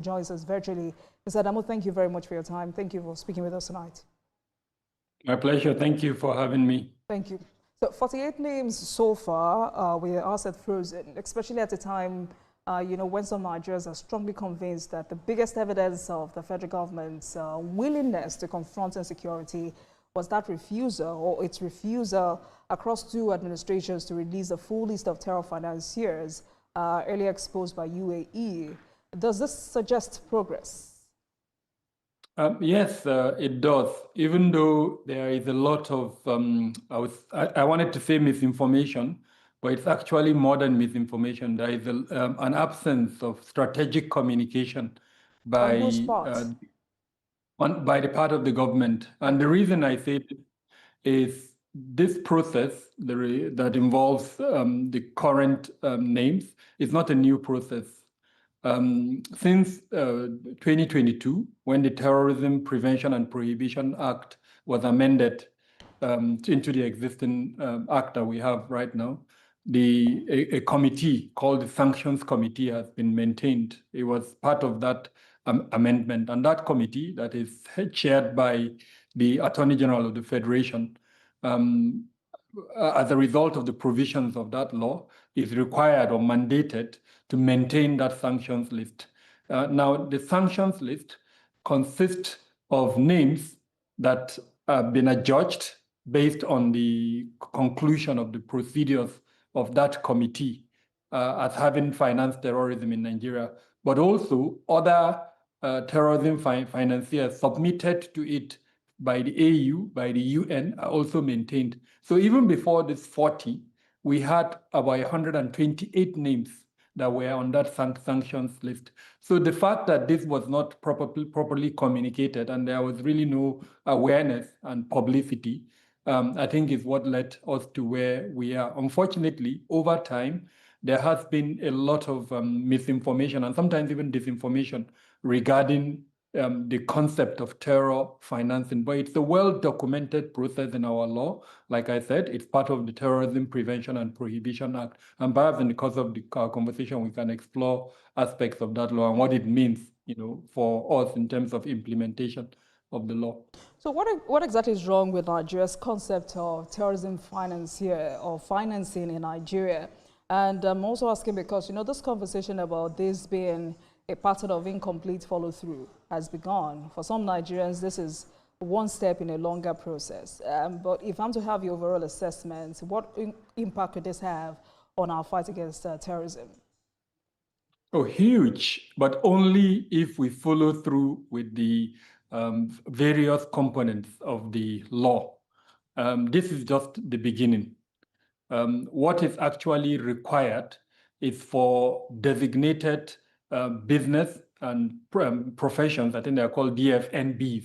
joins us virtually. Mr. Adamu, thank you very much for your time. Thank you for speaking with us tonight. My pleasure. Thank you for having me. Thank you. So 48 names so far were asset frozen, especially at a time when some Nigerians are strongly convinced that the biggest evidence of the federal government's willingness to confront insecurity was that refusal or its refusal across two administrations to release the full list of terror financiers earlier exposed by UAE. Does this suggest progress? Yes, it does. Even though there is a lot of, I wanted to say misinformation, but it's actually more than misinformation. There is an absence of strategic communication by On whose part? By the part of the government. And the reason I say this is this process that involves the current names is not a new process. Since 2022, when the Terrorism Prevention and Prohibition Act was amended into the existing act that we have right now, a committee called the Sanctions Committee has been maintained. It was part of that amendment, and that committee that is chaired by the Attorney General of the Federation, as a result of the provisions of that law, is required or mandated to maintain that sanctions list. Now, the sanctions list consists of names that have been adjudged based on the conclusion of the procedures of that committee as having financed terrorism in Nigeria, but also other terrorism financiers submitted to it by the AU, by the UN, are also maintained. So even before this 40, we had about 128 names that were on that sanctions list. So the fact that this was not properly communicated and there was really no awareness and publicity, I think is what led us to where we are. Unfortunately, over time, there has been a lot of misinformation and sometimes even disinformation regarding the concept of terror financing, but it's a well-documented process in our law. Like I said, it's part of the Terrorism Prevention and Prohibition Act. And perhaps in the course of our conversation, we can explore aspects of that law and what it means, for us in terms of implementation of the law. So what exactly is wrong with Nigeria's concept of terrorism financier or financing in Nigeria? And I'm also asking because, this conversation about this being a pattern of incomplete follow-through has begun. For some Nigerians, this is one step in a longer process. But if I'm to have your overall assessment, what impact could this have on our fight against terrorism? Oh, huge, but only if we follow through with the various components of the law. This is just the beginning. What is actually required is for designated business and professions, I think they're called DFNBs,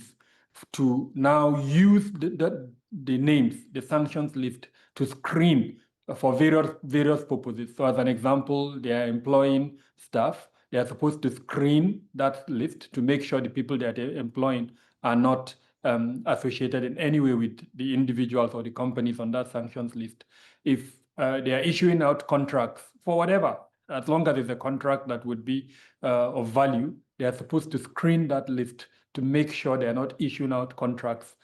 to now use the names, the sanctions list, to screen for various purposes. So as an example, they are employing staff. They are supposed to screen that list to make sure the people that they're employing are not associated in any way with the individuals or the companies on that sanctions list. If they are issuing out contracts for whatever, as long as it's a contract that would be of value, they are supposed to screen that list to make sure they are not issuing out contracts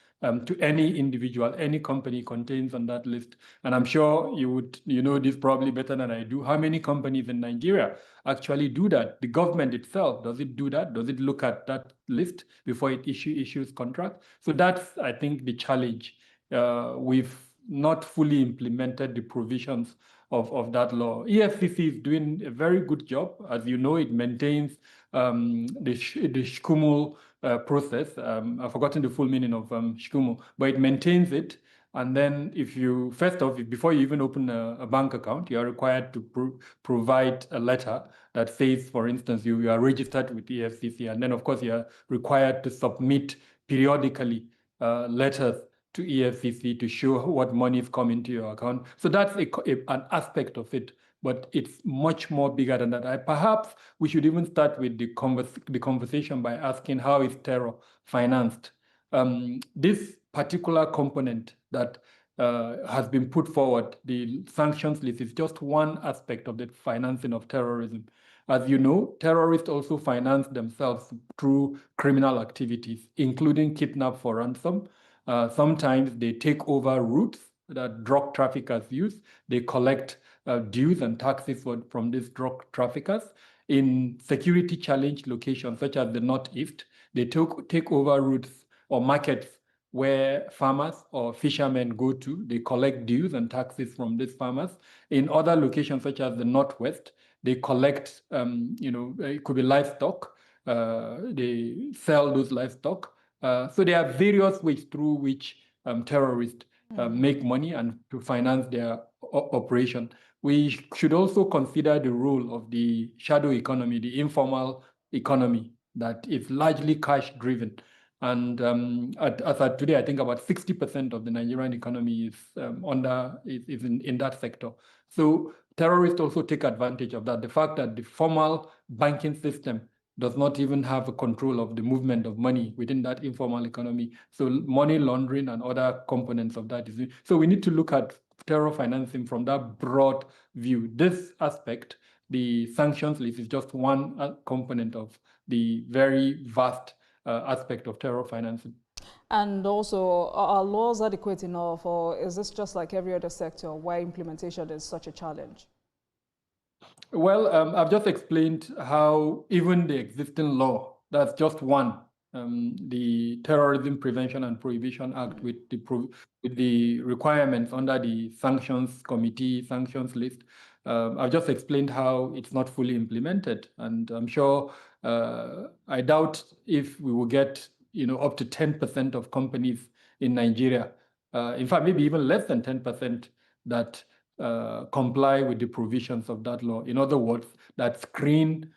to any individual, any company contains on that list. And I'm sure you know this probably better than I do. How many companies in Nigeria actually do that? The government itself, does it do that? Does it look at that list before it issues contracts? So that's, I think, the challenge. We've not fully implemented the provisions of that law. EFCC is doing a very good job. As you know, it maintains the SHKUMU process. I've forgotten the full meaning of SHKUMU, but it maintains it. And then before you even open a bank account, you are required to provide a letter that says, for instance, you are registered with EFCC. And then, of course, you are required to submit periodically letters to EFCC to show what money is coming to your account. So that's an aspect of it, but it's much more bigger than that. Perhaps we should even start with the conversation by asking, how is terror financed? This particular component that has been put forward, the sanctions list, is just one aspect of the financing of terrorism. As you know, terrorists also finance themselves through criminal activities, including kidnap for ransom. Sometimes they take over routes that drug traffickers use. They collect dues and taxes from these drug traffickers. In security challenged locations such as the Northeast, they take over routes or markets where farmers or fishermen go to. They collect dues and taxes from these farmers. In other locations such as the Northwest, they collect, it could be livestock. They sell those livestock. So there are various ways through which terrorists make money and to finance their operation. We should also consider the role of the shadow economy, the informal economy that is largely cash driven. And as of today, I think about 60% of the Nigerian economy is is in that sector. So terrorists also take advantage of that. The fact that the formal banking system does not even have a control of the movement of money within that informal economy. So money laundering and other components of that is. So we need to look at terror financing from that broad view. This aspect, the sanctions list, is just one component of the very vast aspect of terror financing. And also, are laws adequate enough, or is this just like every other sector where implementation is such a challenge? Well, I've just explained how even the existing law, that's just one, the Terrorism Prevention and Prohibition Act with the requirements under the sanctions committee, sanctions list. I've just explained how it's not fully implemented, and I'm sure I doubt if we will get up to 10% of companies in Nigeria, in fact, maybe even less than 10% that comply with the provisions of that law. In other words, that screen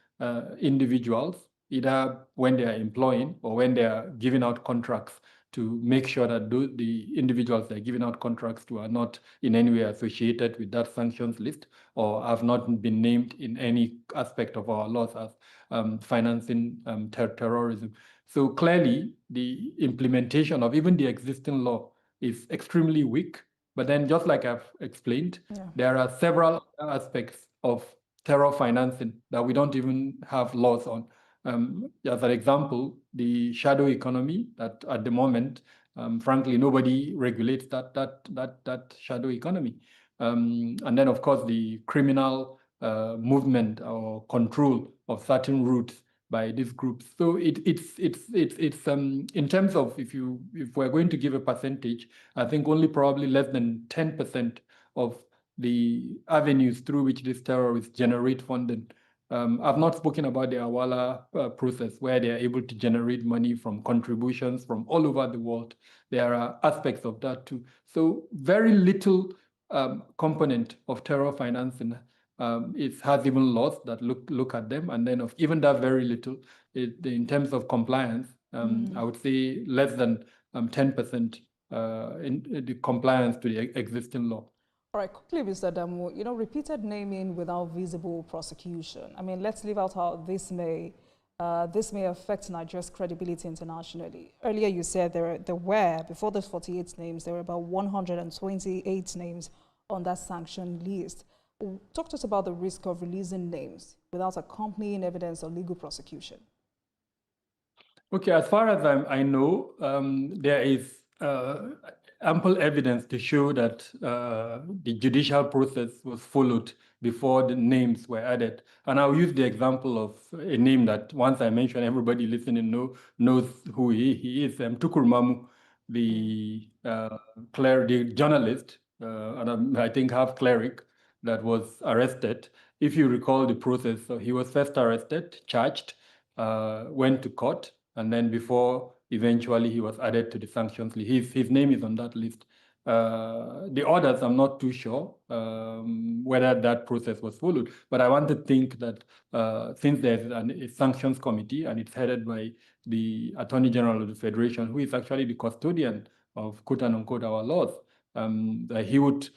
individuals, either when they are employing or when they are giving out contracts, to make sure that the individuals they're giving out contracts to are not in any way associated with that sanctions list or have not been named in any aspect of our laws as financing terrorism. So clearly, the implementation of even the existing law is extremely weak. But then, just like I've explained, there are several aspects of terror financing that we don't even have laws on. As an example, the shadow economy that at the moment, frankly, nobody regulates that shadow economy. And then, of course, the criminal movement or control of certain routes by these groups. So it's in terms of if we're going to give a percentage, I think only probably less than 10% of the avenues through which these terrorists generate funding. I've not spoken about the Awala process where they are able to generate money from contributions from all over the world. There are aspects of that too. So very little component of terror financing it has even laws that look at them, and then of even that very little, in terms of compliance, I would say less than 10% in the compliance to the existing law. All right, quickly, Mr. Damu, repeated naming without visible prosecution. I mean, let's leave out how this may affect Nigeria's credibility internationally. Earlier, you said there were, before those 48 names, there were about 128 names on that sanction list. Talk to us about the risk of releasing names without accompanying evidence or legal prosecution. Okay, as far as I know, there is ample evidence to show that the judicial process was followed before the names were added. And I'll use the example of a name that once I mentioned, everybody listening knows who he is. Tukur Mamu, the journalist, and I think half cleric, that was arrested. If you recall the process, so he was first arrested, charged, went to court, and then before eventually he was added to the sanctions list. His name is on that list. The others, I'm not too sure whether that process was followed, but I want to think that since there's a sanctions committee and it's headed by the Attorney General of the Federation, who is actually the custodian of quote unquote our laws, that he would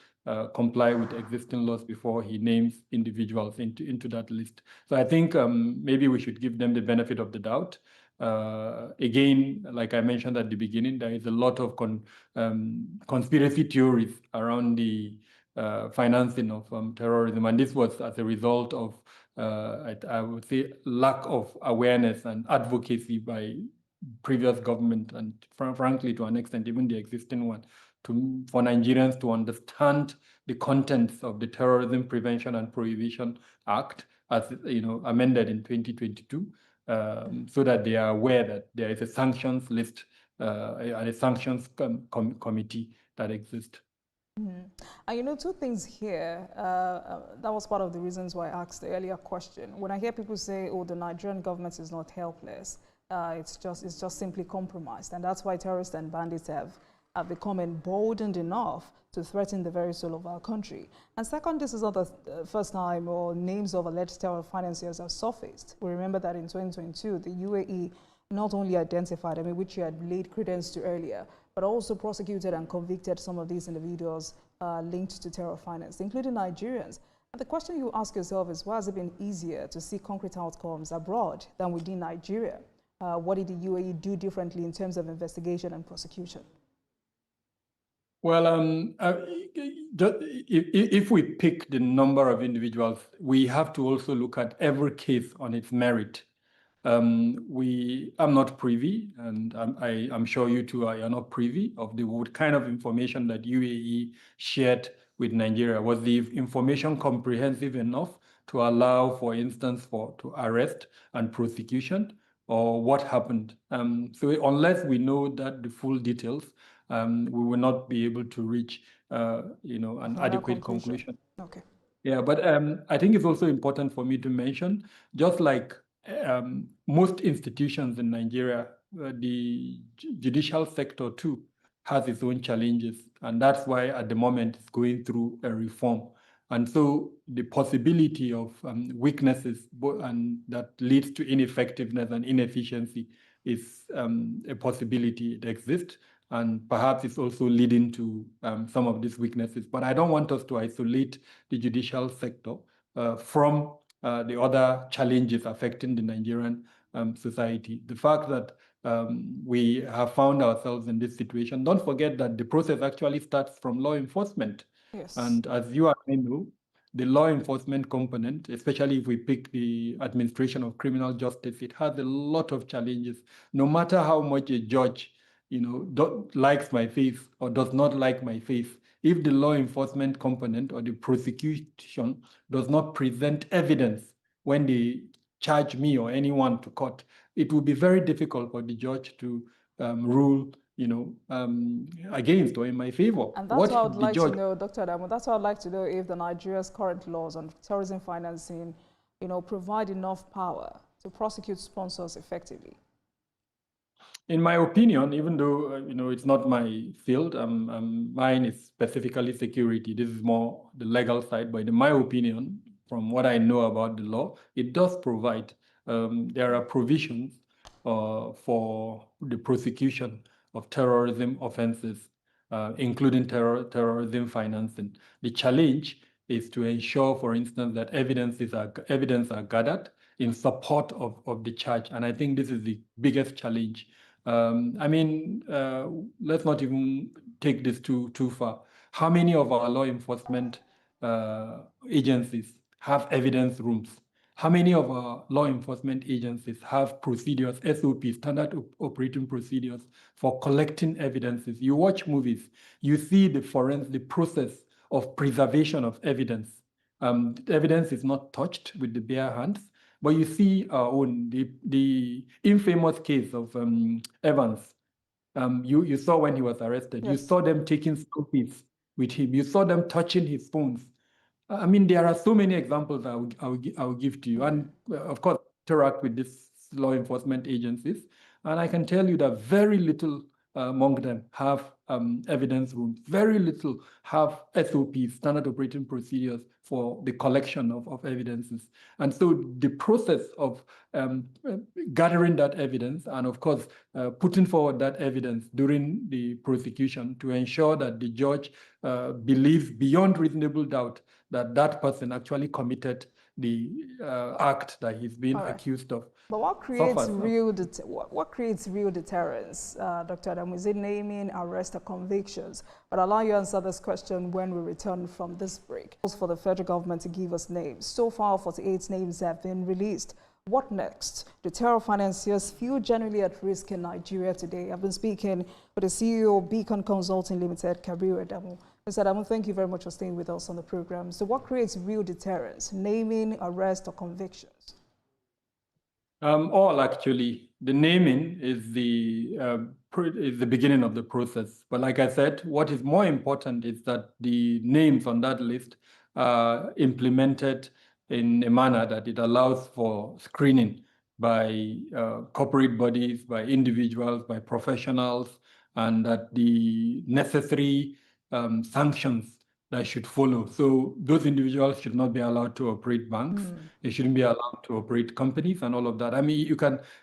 comply with existing laws before he names individuals into that list. So I think maybe we should give them the benefit of the doubt. Again, like I mentioned at the beginning, there is a lot of conspiracy theories around the financing of terrorism, and this was as a result of I would say, lack of awareness and advocacy by previous government, and frankly, to an extent, even the existing one, for Nigerians to understand the contents of the Terrorism Prevention and Prohibition Act, as amended in 2022, so that they are aware that there is a sanctions list and a sanctions committee that exists. And two things here, that was part of the reasons why I asked the earlier question. When I hear people say, oh, the Nigerian government is not helpless, it's just simply compromised. And that's why terrorists and bandits have become emboldened enough to threaten the very soul of our country. And second, this is not the first time or names of alleged terror financiers have surfaced. We remember that in 2022, the UAE not only identified, which you had laid credence to earlier, but also prosecuted and convicted some of these individuals linked to terror finance, including Nigerians. And the question you ask yourself is, why has it been easier to see concrete outcomes abroad than within Nigeria? What did the UAE do differently in terms of investigation and prosecution? Well, if we pick the number of individuals, we have to also look at every case on its merit. I'm not privy, and I'm sure you two are not privy of what kind of information that UAE shared with Nigeria. Was the information comprehensive enough to allow, for instance, to arrest and prosecution, or what happened? So unless we know that the full details, we will not be able to reach, an adequate conclusion. Okay. Yeah, but I think it's also important for me to mention, just like most institutions in Nigeria, the judicial sector too has its own challenges, and that's why at the moment it's going through a reform. And so the possibility of weaknesses and that leads to ineffectiveness and inefficiency is a possibility that exists, and perhaps it's also leading to some of these weaknesses. But I don't want us to isolate the judicial sector from the other challenges affecting the Nigerian society. The fact that we have found ourselves in this situation, don't forget that the process actually starts from law enforcement. Yes. And as you and I know, the law enforcement component, especially if we pick the administration of criminal justice, it has a lot of challenges. No matter how much a judge likes my faith or does not like my faith, if the law enforcement component or the prosecution does not present evidence when they charge me or anyone to court, it will be very difficult for the judge to rule against or in my favor. And that's what I would like to know, Dr. Adamu, that's what I'd like to know, if the Nigeria's current laws on terrorism financing, provide enough power to prosecute sponsors effectively. In my opinion, even though it's not my field, mine is specifically security. This is more the legal side. But in my opinion, from what I know about the law, it does provide. There are provisions for the prosecution of terrorism offenses, including terrorism financing. The challenge is to ensure, for instance, that evidence are gathered in support of the charge, and I think this is the biggest challenge. Let's not even take this too far. How many of our law enforcement agencies have evidence rooms? How many of our law enforcement agencies have procedures, SOPs, standard operating procedures for collecting evidences? You watch movies, you see the process of preservation of evidence. Evidence is not touched with the bare hands. But you see the infamous case of Evans. You saw when he was arrested. Yes. You saw them taking selfies with him. You saw them touching his phones. There are so many examples I will give to you. And of course, interact with these law enforcement agencies. And I can tell you that very little among them have evidence rooms. Very little have SOPs, standard operating procedures, for the collection of evidences. And so the process of gathering that evidence and, of course, putting forward that evidence during the prosecution to ensure that the judge believes beyond reasonable doubt that that person actually committed the act that he's being accused of. But what creates what creates real deterrence, Dr. Adam? Is it naming, arrest, or convictions? But I'll allow you to answer this question when we return from this break. For the federal government to give us names. So far, 48 names have been released. What next? Do terror financiers feel genuinely at risk in Nigeria today? I've been speaking with the CEO of Beacon Consulting Limited, Kabiru Adamu. Mr. Adamu, thank you very much for staying with us on the program. So what creates real deterrence? Naming, arrest, or convictions? All actually. The naming is the beginning of the process. But like I said, what is more important is that the names on that list are implemented in a manner that it allows for screening by corporate bodies, by individuals, by professionals, and that the necessary sanctions that should follow. So those individuals should not be allowed to operate banks. They shouldn't be allowed to operate companies and all of that. I mean,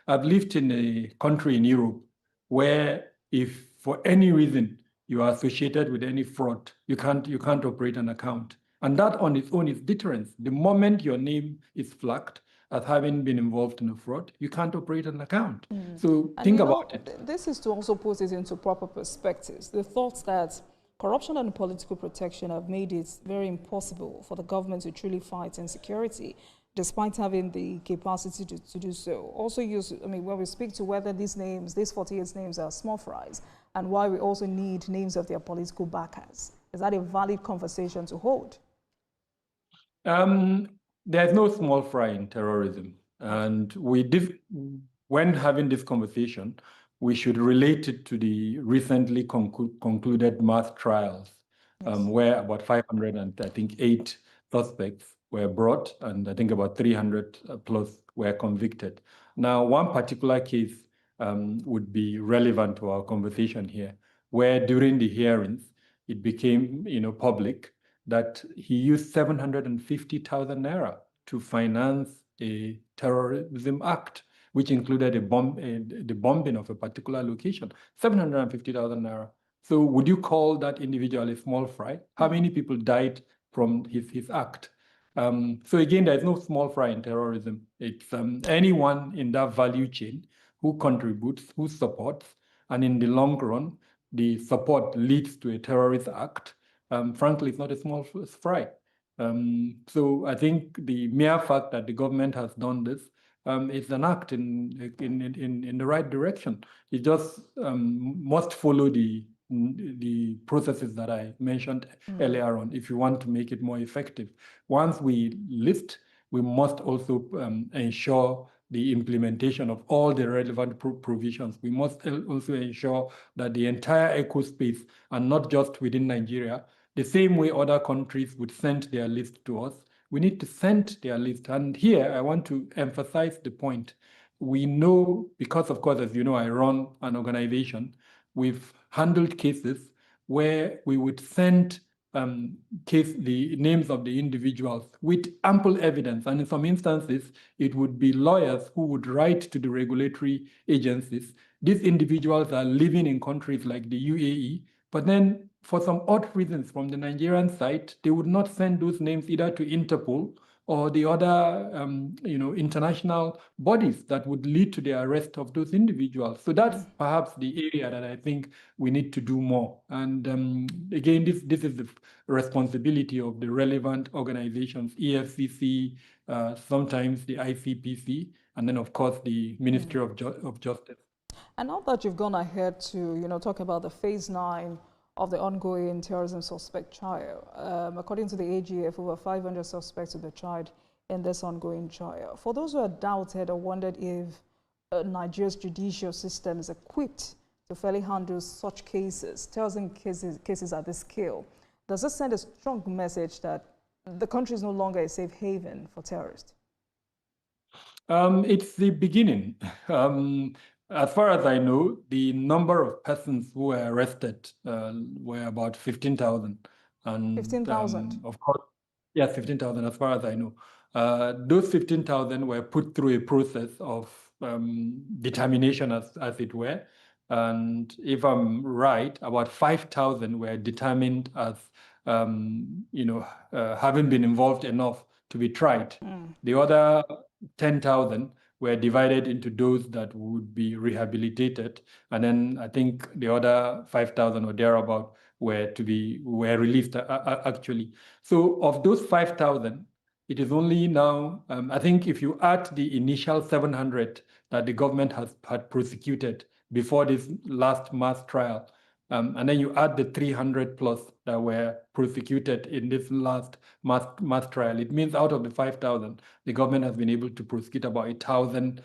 I've lived in a country in Europe where if for any reason you are associated with any fraud, you can't operate an account. And that on its own is deterrence. The moment your name is flagged as having been involved in a fraud, you can't operate an account. So think about it. This is to also put it into proper perspectives. The thoughts that corruption and political protection have made it very impossible for the government to truly fight insecurity, despite having the capacity to do so. Also when we speak to whether these 48 names are small fries, and why we also need names of their political backers. Is that a valid conversation to hold? There's no small fry in terrorism. And when having this conversation, we should relate it to the recently concluded mass trials, where about 508 suspects were brought, and I think about 300 plus were convicted. Now, one particular case would be relevant to our conversation here, where during the hearings, it became public that he used 750,000 naira to finance a terrorism act, which included the bombing of a particular location, 750,000 naira. So would you call that individual a small fry? How many people died from his act? So again, there's no small fry in terrorism. It's anyone in that value chain who contributes, who supports, and in the long run, the support leads to a terrorist act. Frankly, it's not a small fry. So I think the mere fact that the government has done this is an act in the right direction. It just must follow the processes that I mentioned earlier on if you want to make it more effective. Once we lift, we must also ensure the implementation of all the relevant provisions. We must also ensure that the entire ecospace, and not just within Nigeria, the same way other countries would send their list to us, we need to send their list. And here I want to emphasize the point. We know, because of course, as you know, I run an organization, we've handled cases where we would send the names of the individuals with ample evidence. And in some instances, it would be lawyers who would write to the regulatory agencies. These individuals are living in countries like the UAE, but then for some odd reasons from the Nigerian side, they would not send those names either to Interpol or the other international bodies that would lead to the arrest of those individuals. So that's perhaps the area that I think we need to do more. And again, this is the responsibility of the relevant organizations, EFCC, sometimes the ICPC, and then of course the Ministry of Justice. And now that you've gone ahead to talk about the phase 9 of the ongoing terrorism suspect trial. According to the AGF, over 500 suspects will be tried in this ongoing trial. For those who have doubted or wondered if Nigeria's judicial system is equipped to fairly handle such cases, terrorism cases at this scale, does this send a strong message that the country is no longer a safe haven for terrorists? It's the beginning. As far as I know, the number of persons who were arrested were about 15,000. 15,000? Of course, yes, 15,000 as far as I know. Those 15,000 were put through a process of determination, as it were. And if I'm right, about 5,000 were determined as, having been involved enough to be tried. The other 10,000 were divided into those that would be rehabilitated. And then I think the other 5,000 or thereabout were released actually. So of those 5,000, it is only now, I think if you add the initial 700 that the government had prosecuted before this last mass trial, and then you add the 300 plus that were prosecuted in this last mass trial, it means out of the 5,000, the government has been able to prosecute about 1,000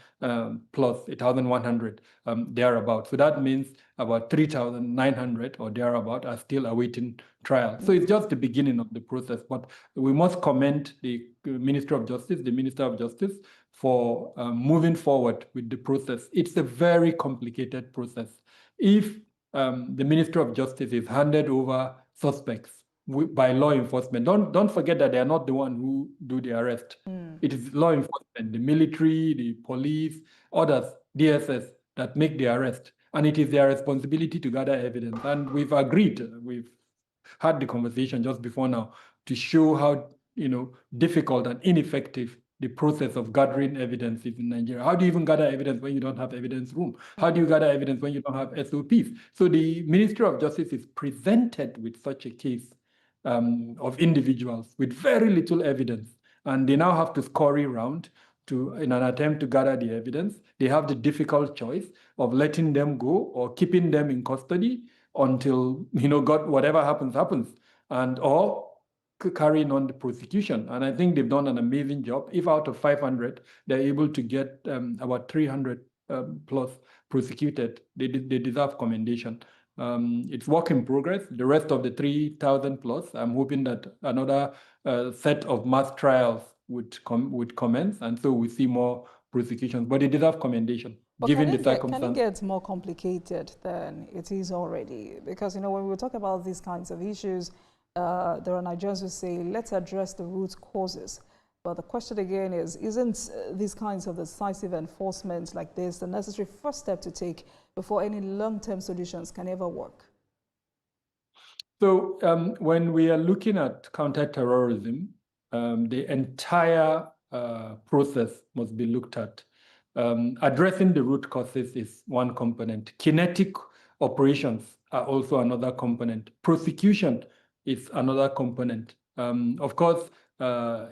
plus 1,100 thereabout. So that means about 3,900 or thereabout are still awaiting trial. So it's just the beginning of the process, but we must commend the Minister of Justice for moving forward with the process. It's a very complicated process. If the Minister of Justice is handed over suspects by law enforcement, don't forget that they are not the one who do the arrest. It is law enforcement, the military, the police, others, DSS, that make the arrest. And it is their responsibility to gather evidence. And we've agreed, we've had the conversation just before now to show how difficult and ineffective the process of gathering evidence is in Nigeria. How do you even gather evidence when you don't have evidence room? How do you gather evidence when you don't have SOPs? So the Ministry of Justice is presented with such a case of individuals with very little evidence, and they now have to scurry around in an attempt to gather the evidence. They have the difficult choice of letting them go or keeping them in custody until whatever happens, or carrying on the prosecution. And I think they've done an amazing job. If out of 500, they're able to get about 300 plus prosecuted, they deserve commendation. It's work in progress. The rest of the 3,000 plus, I'm hoping that another set of mass trials would commence, and so we see more prosecutions. But they deserve commendation, given the circumstances. Can it get more complicated than it is already? Because when we talk about these kinds of issues, there are Nigerians who say, let's address the root causes. But the question again is, isn't these kinds of decisive enforcement like this the necessary first step to take before any long-term solutions can ever work? So when we are looking at counterterrorism, the entire process must be looked at. Addressing the root causes is one component. Kinetic operations are also another component. Prosecution is another component. Of course,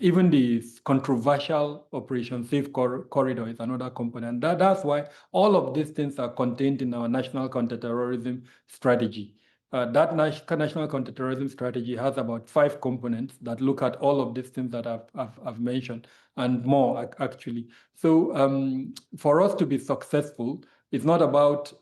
even the controversial Operation Safe Corridor is another component. That's why all of these things are contained in our national counterterrorism strategy. That national counterterrorism strategy has about 5 components that look at all of these things that I've mentioned and more, actually. So for us to be successful, it's not about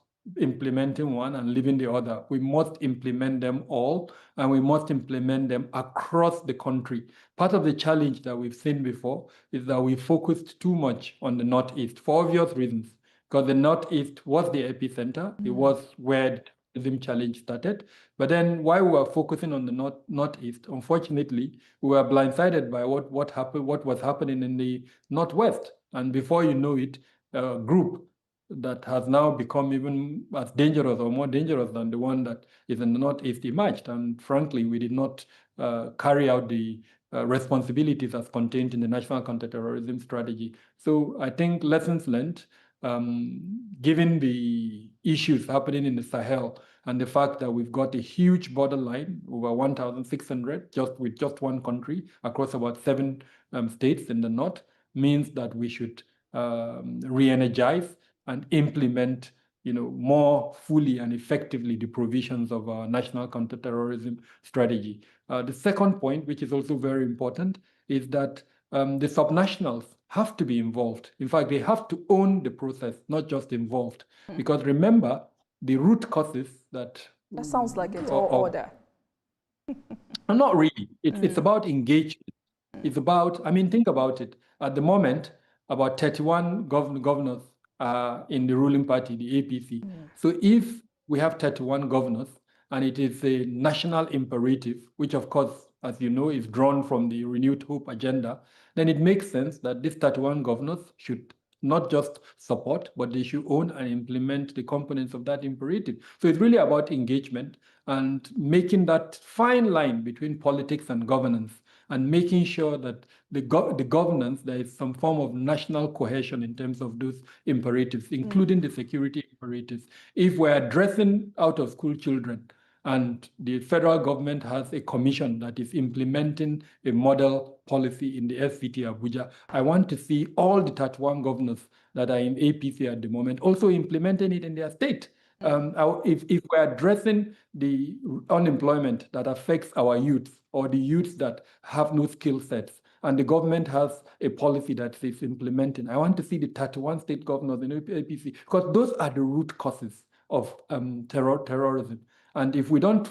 implementing one and leaving the other. We must implement them all, and we must implement them across the country. Part of the challenge that we've seen before is that we focused too much on the Northeast for obvious reasons, because the Northeast was the epicenter. It was where the challenge started. But then while we were focusing on the Northeast, unfortunately, we were blindsided by what was happening in the Northwest. And before you know it, a group that has now become even as dangerous or more dangerous than the one that is in the Northeast emerged. And frankly, we did not carry out the responsibilities as contained in the National Counterterrorism Strategy. So I think lessons learned, given the issues happening in the Sahel and the fact that we've got a huge borderline, over 1,600, with just one country across about 7 states in the north, means that we should re-energize and implement more fully and effectively the provisions of our national counterterrorism strategy. The second point, which is also very important, is that the subnationals have to be involved. In fact, they have to own the process, not just involved. Because remember, the root causes that sounds like a tall order. Not really. It's about engagement. It's about, think about it. At the moment, about 31 governors are in the ruling party, the APC. So if we have 31 governors, and it is a national imperative, which of course, as you know, is drawn from the Renewed Hope agenda, then it makes sense that these 31 governors should not just support, but they should own and implement the components of that imperative. So it's really about engagement and making that fine line between politics and governance. and making sure that the governance, there is some form of national cohesion in terms of those imperatives, including the security imperatives. If we're addressing out-of-school children, and the federal government has a commission that is implementing a model policy in the FCT Abuja, I want to see all the 31 governors that are in APC at the moment also implementing it in their state. If we're addressing the unemployment that affects our youth or the youth that have no skill sets, and the government has a policy that is implementing, I want to see the 31 state governors in APC, because those are the root causes of terrorism. And if we don't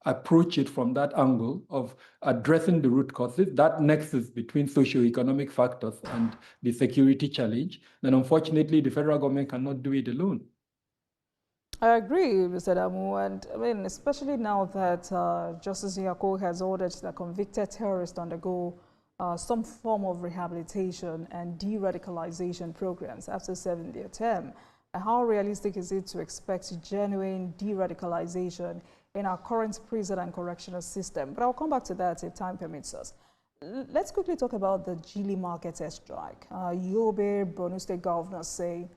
approach it from that angle of addressing the root causes, that nexus between socioeconomic factors and the security challenge, then unfortunately the federal government cannot do it alone. I agree, Mr. Damu, and I mean, especially now that Justice Nyako has ordered that convicted terrorists undergo some form of rehabilitation and de-radicalization programs after serving their term. How realistic is it to expect genuine de-radicalization in our current prison and correctional system? But I'll come back to that if time permits us. Let's quickly talk about the Gili Market airstrike. Yobe, Borno State governors say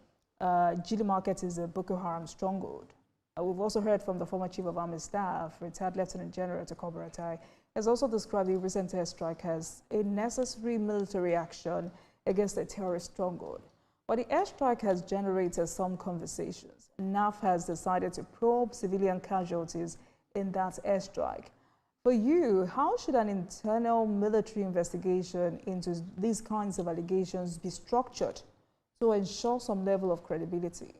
Gili Market is a Boko Haram stronghold. We've also heard from the former Chief of Army Staff, retired Lieutenant General Takobo Ratai, has also described the recent airstrike as a necessary military action against a terrorist stronghold. But the airstrike has generated some conversations. NAF has decided to probe civilian casualties in that airstrike. For you, how should an internal military investigation into these kinds of allegations be structured to ensure some level of credibility?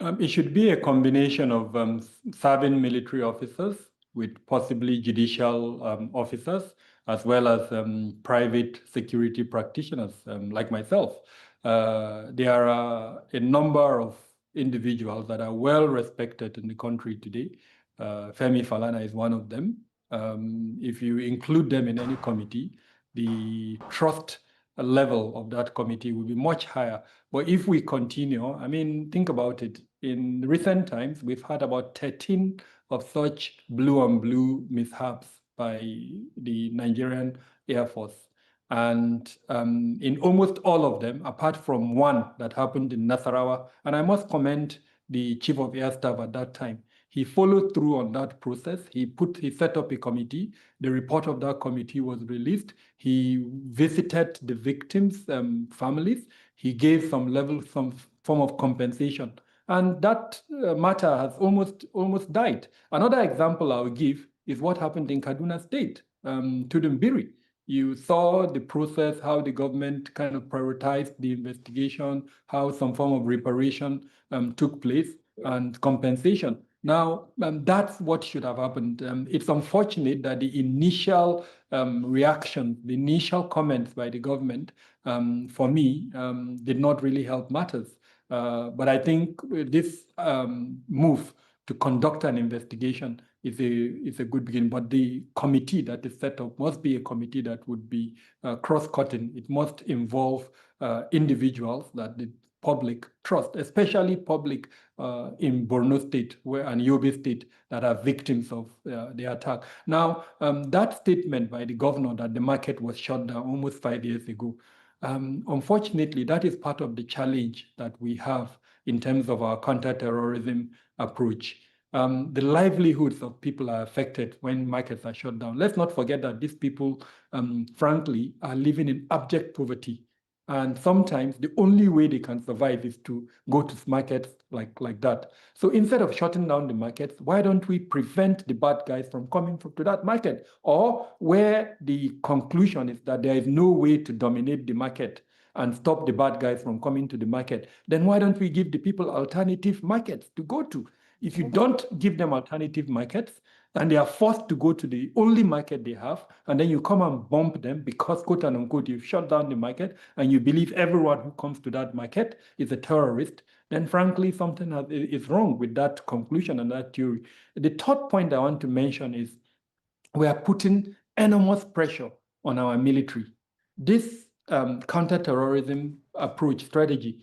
It should be a combination of serving military officers with possibly judicial officers, as well as private security practitioners like myself. There are a number of individuals that are well respected in the country today. Femi Falana is one of them. If you include them in any committee, the trust level of that committee will be much higher. But if we continue, I mean, think about it. In recent times, we've had about 13 of such blue-on-blue mishaps by the Nigerian Air Force. And in almost all of them, apart from one that happened in Nasarawa, and I must commend the Chief of Air Staff at that time, he followed through on that process. He set up a committee. The report of that committee was released. He visited the victims' families. He gave some form of compensation. And that matter has almost died. Another example I'll give is what happened in Kaduna State, Tudumbiri. You saw the process, how the government kind of prioritized the investigation, how some form of reparation took place, and compensation. Now, that's what should have happened. It's unfortunate that the initial reaction, the initial comments by the government, for me, did not really help matters. But I think this move to conduct an investigation is a good beginning. But the committee that is set up must be a committee that would be cross-cutting. It must involve individuals that the public trust, especially public in Borno State and Yobe State that are victims of the attack. Now, that statement by the governor that the market was shut down almost 5 years ago, unfortunately, that is part of the challenge that we have in terms of our counter-terrorism approach. The livelihoods of people are affected when markets are shut down. Let's not forget that these people, frankly, are living in abject poverty. And sometimes the only way they can survive is to go to markets like that. So instead of shutting down the markets, why don't we prevent the bad guys from coming to that market? Or where the conclusion is that there is no way to dominate the market and stop the bad guys from coming to the market, then why don't we give the people alternative markets to go to? If you don't give them alternative markets, and they are forced to go to the only market they have, and then you come and bump them because, quote unquote, you've shut down the market, and you believe everyone who comes to that market is a terrorist, then frankly, something is wrong with that conclusion and that theory. The third point I want to mention is we are putting enormous pressure on our military. This counter-terrorism approach strategy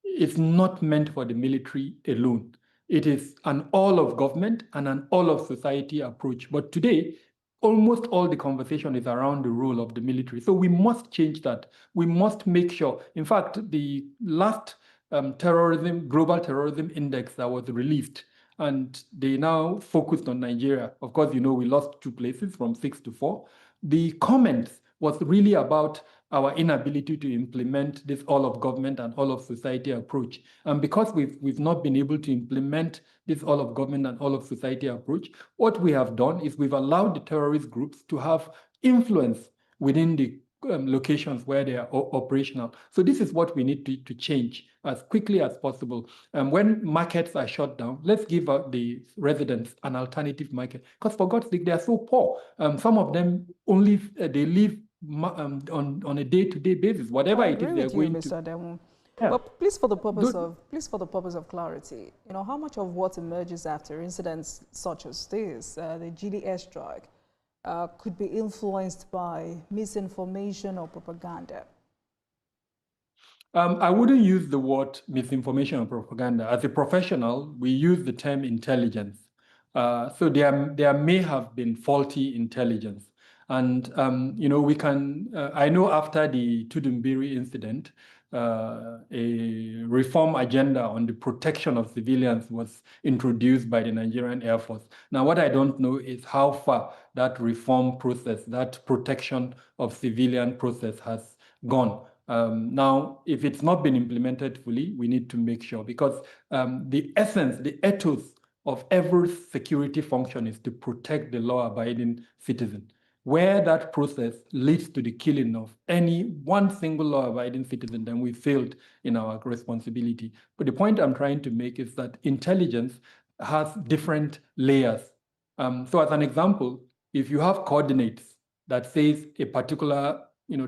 is not meant for the military alone. It is an all of government and an all of society approach. But today, almost all the conversation is around the role of the military. So we must change that. We must make sure. In fact, the last global terrorism index that was released, and they now focused on Nigeria. Of course, we lost 2 places from 6 to 4. The comments was really about our inability to implement this all of government and all of society approach. And because we've not been able to implement this all of government and all of society approach, what we have done is we've allowed the terrorist groups to have influence within the locations where they are operational. So this is what we need to change as quickly as possible. When markets are shut down, let's give the residents an alternative market. Because for God's sake, they are so poor. Some of them only they live on a day-to-day basis, whatever it is they're going to. Mr. Ademu. Yeah. But please, for the purpose of clarity, how much of what emerges after incidents such as this, the GD airstrike, could be influenced by misinformation or propaganda? I wouldn't use the word misinformation or propaganda. As a professional, we use the term intelligence. So there may have been faulty intelligence. And, we can, I know after the Tudumbiri incident, a reform agenda on the protection of civilians was introduced by the Nigerian Air Force. Now, what I don't know is how far that reform process, that protection of civilian process has gone. Now, if it's not been implemented fully, we need to make sure, because the essence, the ethos of every security function is to protect the law-abiding citizen. Where that process leads to the killing of any one single law-abiding citizen, then we failed in our responsibility. But the point I'm trying to make is that intelligence has different layers. So as an example, if you have coordinates that says a particular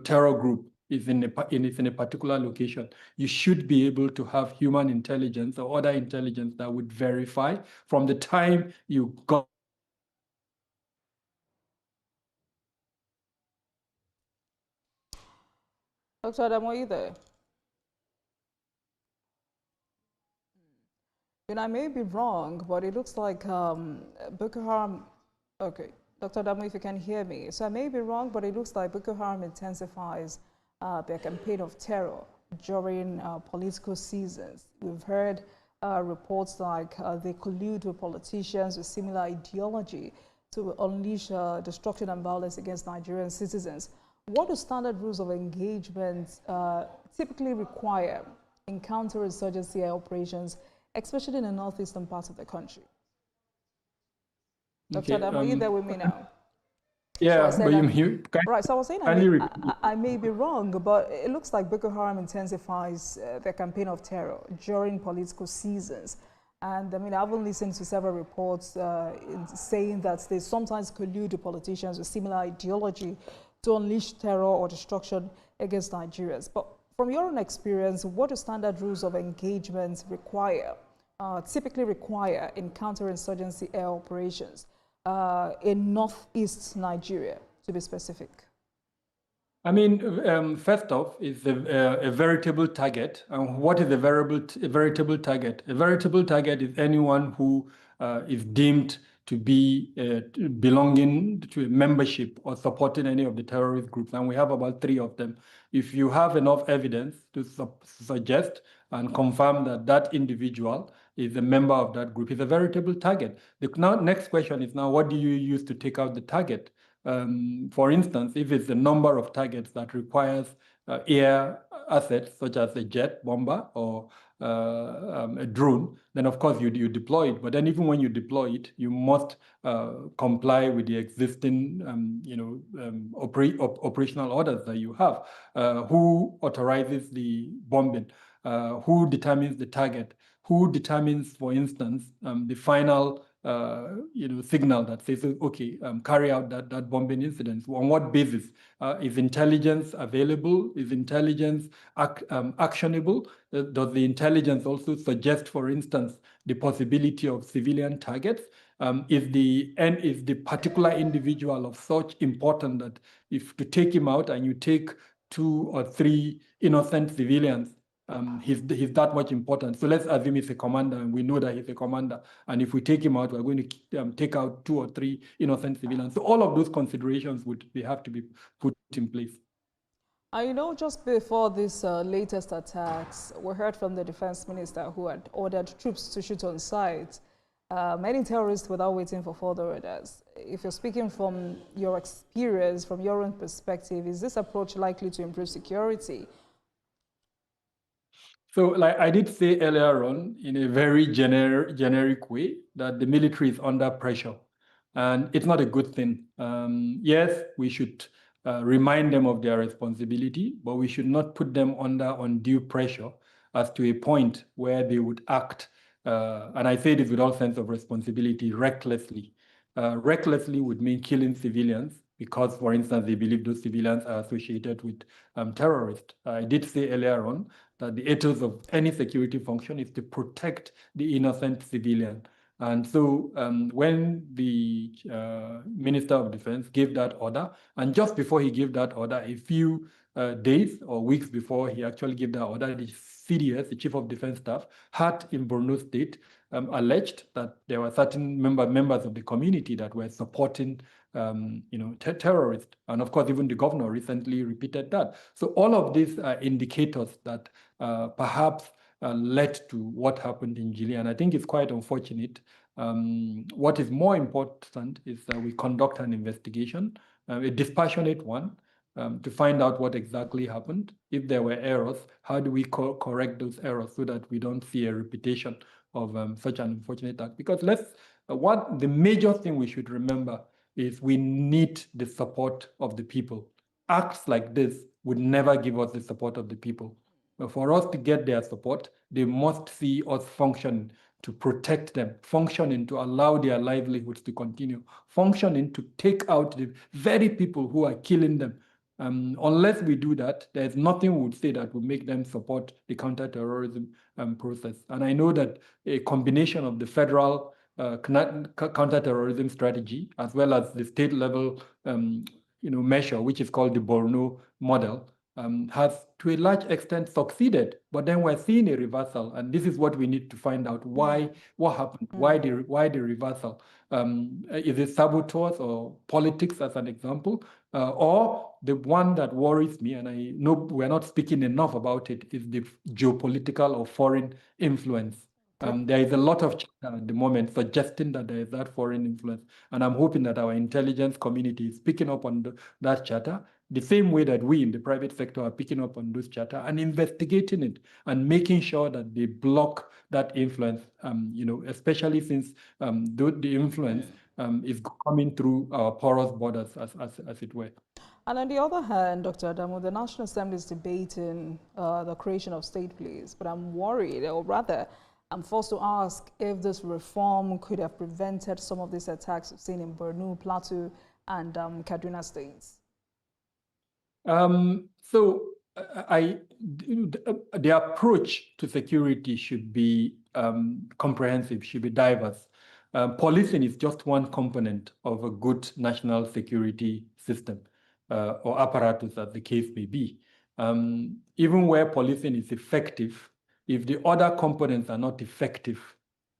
terror group is in a particular location, you should be able to have human intelligence or other intelligence that would verify from the time you got. Dr. Adam, are you there? I may be wrong, but it looks like Boko Haram. Okay, Dr. Adam, if you can hear me. So I may be wrong, but it looks like Boko Haram intensifies their campaign of terror during political seasons. We've heard reports like they collude with politicians with similar ideology to unleash destruction and violence against Nigerian citizens. What do standard rules of engagement typically require in counterinsurgency operations, especially in the northeastern parts of the country? Dr. Adam, are you there with me now? Yeah, so but right, so I was saying I may be wrong, but it looks like Boko Haram intensifies their campaign of terror during political seasons. And I've even listened to several reports saying that they sometimes collude with politicians with similar ideology to unleash terror or destruction against Nigerians. But from your own experience, what do standard rules of engagement typically require in counterinsurgency air operations in northeast Nigeria, to be specific? First off, is a veritable target. And what is a veritable target? A veritable target is anyone who is deemed to be belonging to a membership or supporting any of the terrorist groups. And we have about 3 of them. If you have enough evidence to suggest and confirm that that individual is a member of that group, it's a veritable target. The next question is now, what do you use to take out the target? For instance, if it's the number of targets that requires air assets, such as a jet bomber or a drone, then of course you deploy it. But then even when you deploy it, you must comply with the existing operational orders that you have. Who authorizes the bombing? Who determines the target? Who determines, for instance, the final signal that says, okay, carry out that bombing incident? On what basis? Is intelligence available? Is intelligence actionable? Does the intelligence also suggest, for instance, the possibility of civilian targets? Is the particular individual of such important that if to take him out and you take 2 or 3 innocent civilians, he's that much important. So let's assume he's a commander, and we know that he's a commander. And if we take him out, we're going to take out 2 or 3 innocent civilians. So all of those considerations they have to be put in place. I know just before these latest attacks, we heard from the defense minister who had ordered troops to shoot on sight. Many terrorists without waiting for further orders. If you're speaking from your experience, from your own perspective, is this approach likely to improve security? So, like I did say earlier on, in a very generic way, that the military is under pressure, and it's not a good thing. Yes, we should remind them of their responsibility, but we should not put them under undue pressure as to a point where they would act, and I say this with all sense of responsibility, recklessly. Recklessly would mean killing civilians because, for instance, they believe those civilians are associated with terrorists. I did say earlier on that the ethos of any security function is to protect the innocent civilian. And so when the Minister of Defense gave that order, and just before he gave that order, a few days or weeks before he actually gave that order, the CDS, the Chief of Defense Staff, had in Borno State alleged that there were certain members of the community that were supporting terrorists. And of course, even the governor recently repeated that. So all of these are indicators that perhaps led to what happened in Gili. And I think it's quite unfortunate. What is more important is that we conduct an investigation, a dispassionate one, to find out what exactly happened. If there were errors, how do we correct those errors so that we don't see a repetition of such an unfortunate act? Because the major thing we should remember is we need the support of the people. Acts like this would never give us the support of the people. But for us to get their support, they must see us function to protect them, functioning to allow their livelihoods to continue, functioning to take out the very people who are killing them. Unless we do that, there's nothing we would say that would make them support the counterterrorism process. And I know that a combination of the federal counterterrorism strategy, as well as the state level measure, which is called the Borno model, has to a large extent succeeded. But then we're seeing a reversal, and this is what we need to find out: what happened, why the reversal? Is it saboteurs or politics, as an example, or the one that worries me, and I know we're not speaking enough about it, is the geopolitical or foreign influence. There is a lot of chatter at the moment suggesting that there is that foreign influence, and I'm hoping that our intelligence community is picking up on that chatter the same way that we in the private sector are picking up on those chatter and investigating it and making sure that they block that influence, especially since the influence is coming through our porous borders, as it were. And on the other hand, Dr. Adamu, the National Assembly is debating the creation of state police, but I'm worried, or rather, I'm forced to ask if this reform could have prevented some of these attacks we've seen in Borno, Plateau, and Kaduna states. So the approach to security should be comprehensive, should be diverse. Policing is just one component of a good national security system or apparatus, as the case may be. Even where policing is effective, if the other components are not effective,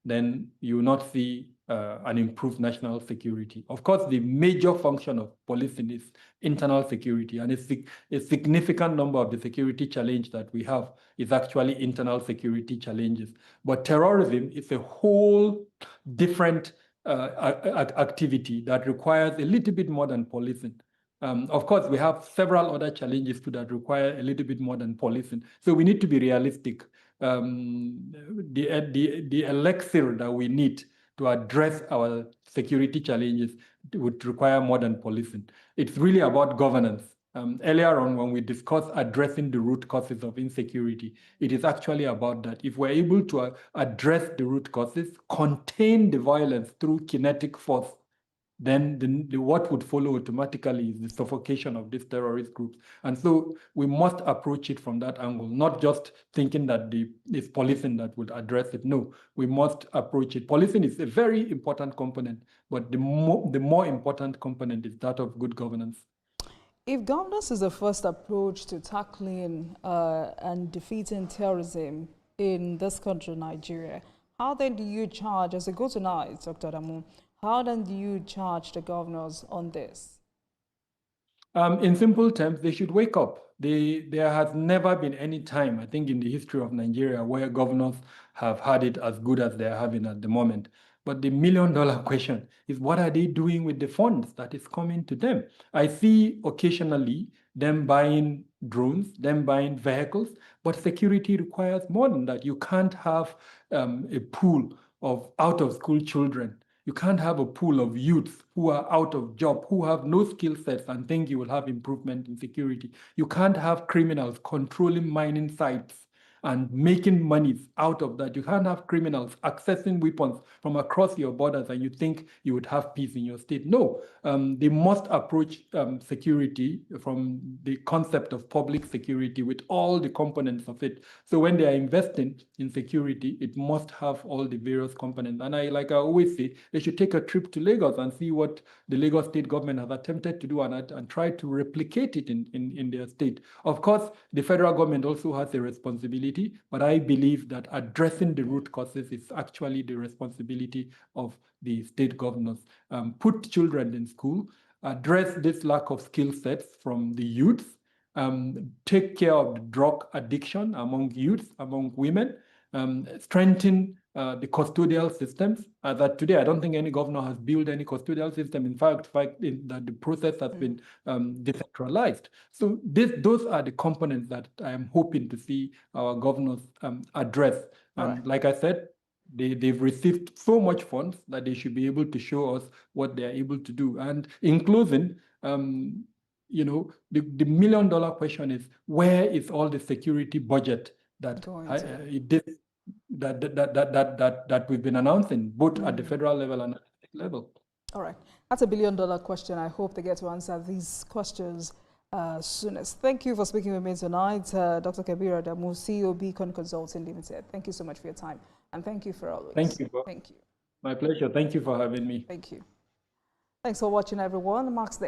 then you will not see an improved national security. Of course, the major function of policing is internal security, and a significant number of the security challenge that we have is actually internal security challenges. But terrorism is a whole different activity that requires a little bit more than policing. Of course, we have several other challenges too that require a little bit more than policing. So we need to be realistic. The elixir that we need to address our security challenges would require more than policing. It's really about governance. Earlier on, when we discussed addressing the root causes of insecurity, it is actually about that. If we're able to address the root causes, contain the violence through kinetic force, then what would follow automatically is the suffocation of these terrorist groups. And so we must approach it from that angle, not just thinking that it's policing that would address it. No, we must approach it. Policing is a very important component, but the more important component is that of good governance. If governance is the first approach to tackling and defeating terrorism in this country, Nigeria, how then do you charge, as a go tonight, Dr. Adamu, how then do you charge the governors on this? In simple terms, they should wake up. There has never been any time, I think, in the history of Nigeria where governors have had it as good as they're having at the moment. But the million-dollar question is, what are they doing with the funds that is coming to them? I see occasionally them buying drones, them buying vehicles, but security requires more than that. You can't have a pool of out-of-school children. You can't have a pool of youths who are out of job, who have no skill sets and think you will have improvement in security. You can't have criminals controlling mining sites and making money out of that. You can't have criminals accessing weapons from across your borders and you think you would have peace in your state. No, they must approach security from the concept of public security with all the components of it. So when they are investing in security, it must have all the various components. And like I always say, they should take a trip to Lagos and see what the Lagos state government has attempted to do and try to replicate it in their state. Of course, the federal government also has a responsibility, but I believe that addressing the root causes is actually the responsibility of the state governors. Put children in school, address this lack of skill sets from the youth, take care of the drug addiction among youth, among women, strengthen the custodial systems. That today, I don't think any governor has built any custodial system. In fact, that the process has been decentralized. So those are the components that I am hoping to see our governors address. And like I said, they've received so much funds that they should be able to show us what they are able to do. And in closing, you know, the million-dollar question is, where is all the security budget that that we've been announcing, both at the federal level and at the state level? All right, that's a billion-dollar question. I hope they get to answer these questions soonest. Thank you for speaking with me tonight, Dr. Kabir Adamu, CEO Beacon Consulting Limited. Thank you so much for your time, and thank you for always. Thank you. Thank you. My pleasure. Thank you for having me. Thank you. Thanks for watching, everyone. Marks the